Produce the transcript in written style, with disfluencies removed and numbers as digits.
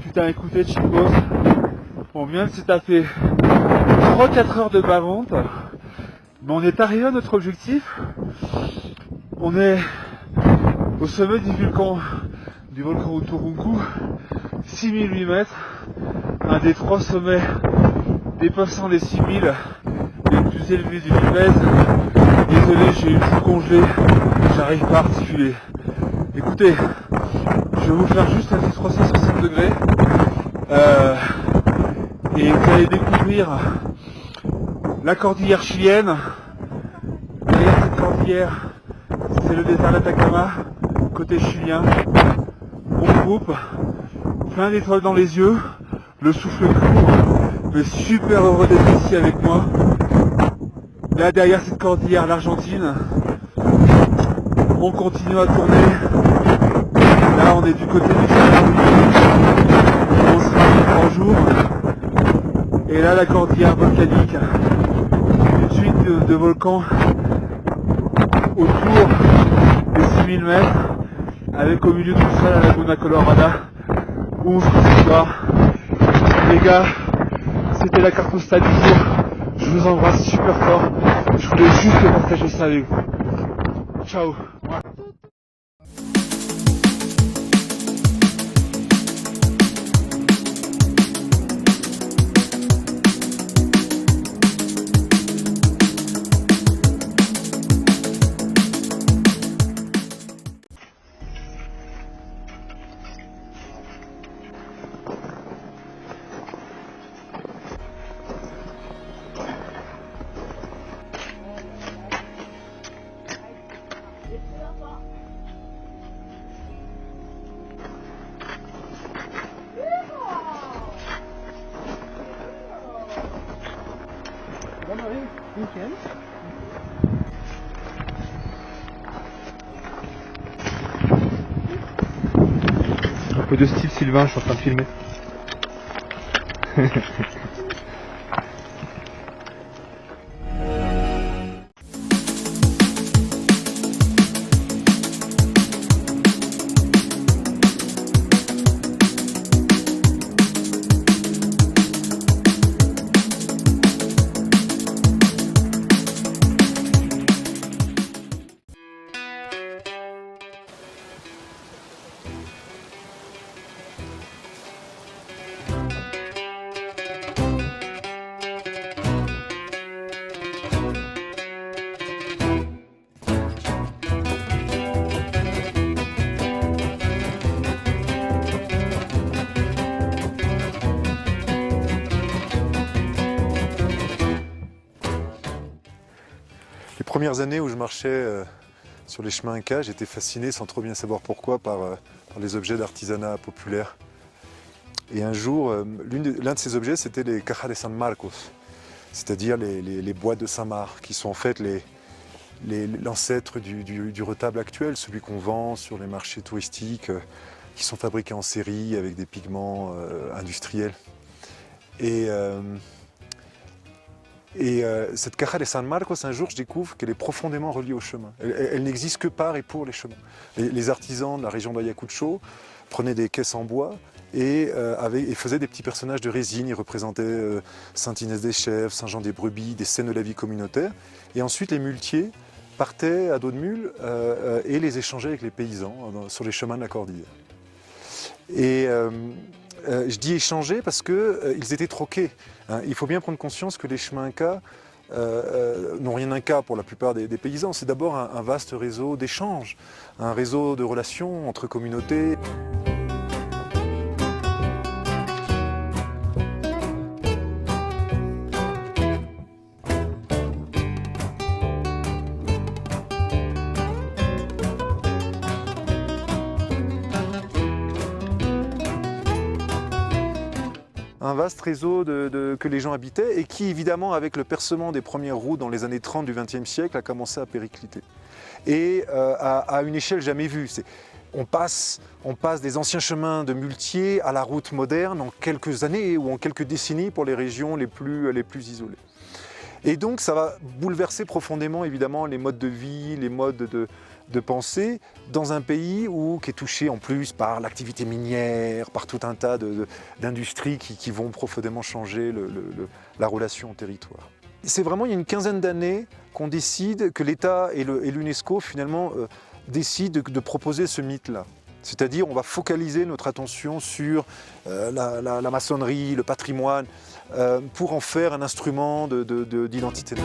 Putain, écoutez, chicos, on vient de se taper 3-4 heures de bas-vente, mais on est arrivé à notre objectif. On est au sommet du volcan Uturuncu, 6008 mètres, un des 3 sommets dépassant les 6000 les plus élevés du Népèze. Désolé, j'ai une joue congelée, j'arrive pas à articuler. Écoutez, je vais vous faire juste un petit 360 degrés et vous allez découvrir la cordillère chilienne. Derrière cette cordillère, c'est le désert d'Atacama, côté chilien. Bon groupe, plein d'étoiles dans les yeux, le souffle court, mais super heureux d'être ici avec moi. Là derrière cette cordillère, l'Argentine, on continue à tourner. Là on est du côté du Chili, on sera en 3 jours. Et là la cordillère volcanique, une suite de volcans autour des 6000 mètres, avec au milieu de tout ça la Laguna Colorada, où on sera ce soir. Les gars, c'était la carte postale du jour. Je vous embrasse super fort. Je voulais juste partager ça avec vous. Ciao. Un peu de style Sylvain, je suis en train de filmer. Les premières années où je marchais sur les chemins incas, j'étais fasciné, sans trop bien savoir pourquoi, par les objets d'artisanat populaire. Et un jour, l'un de ces objets, c'était les cajas de San Marcos, c'est-à-dire les bois de Saint-Marc, qui sont en fait l'ancêtre du retable actuel, celui qu'on vend sur les marchés touristiques, qui sont fabriqués en série avec des pigments industriels. Cette caja de San Marcos, un jour, je découvre qu'elle est profondément reliée au chemin. Elle n'existe que par et pour les chemins. Les artisans de la région d'Ayacucho prenaient des caisses en bois et faisaient des petits personnages de résine. Ils représentaient Sainte Inès des Chèvres, Saint Jean des Brebis, des scènes de la vie communautaire. Et ensuite, les muletiers partaient à dos de mule et les échangeaient avec les paysans sur les chemins de la cordillère. Je dis échanger parce qu'ils étaient troqués. Hein. Il faut bien prendre conscience que les chemins incas n'ont rien d'inca pour la plupart des paysans. C'est d'abord un vaste réseau d'échanges, un réseau de relations entre communautés. Un vaste réseau que les gens habitaient et qui, évidemment, avec le percement des premières routes dans les années 30 du XXe siècle, a commencé à péricliter. Et à une échelle jamais vue. On passe des anciens chemins de muletiers à la route moderne en quelques années ou en quelques décennies pour les régions les plus isolées. Et donc ça va bouleverser profondément évidemment les modes de vie, les modes de pensée dans un pays qui est touché en plus par l'activité minière, par tout un tas d'industries qui vont profondément changer la relation au territoire. C'est vraiment il y a une quinzaine d'années qu'on décide, que l'État et l'UNESCO finalement décident de proposer ce mythe-là. C'est-à-dire on va focaliser notre attention sur la maçonnerie, le patrimoine, pour en faire un instrument d'identité.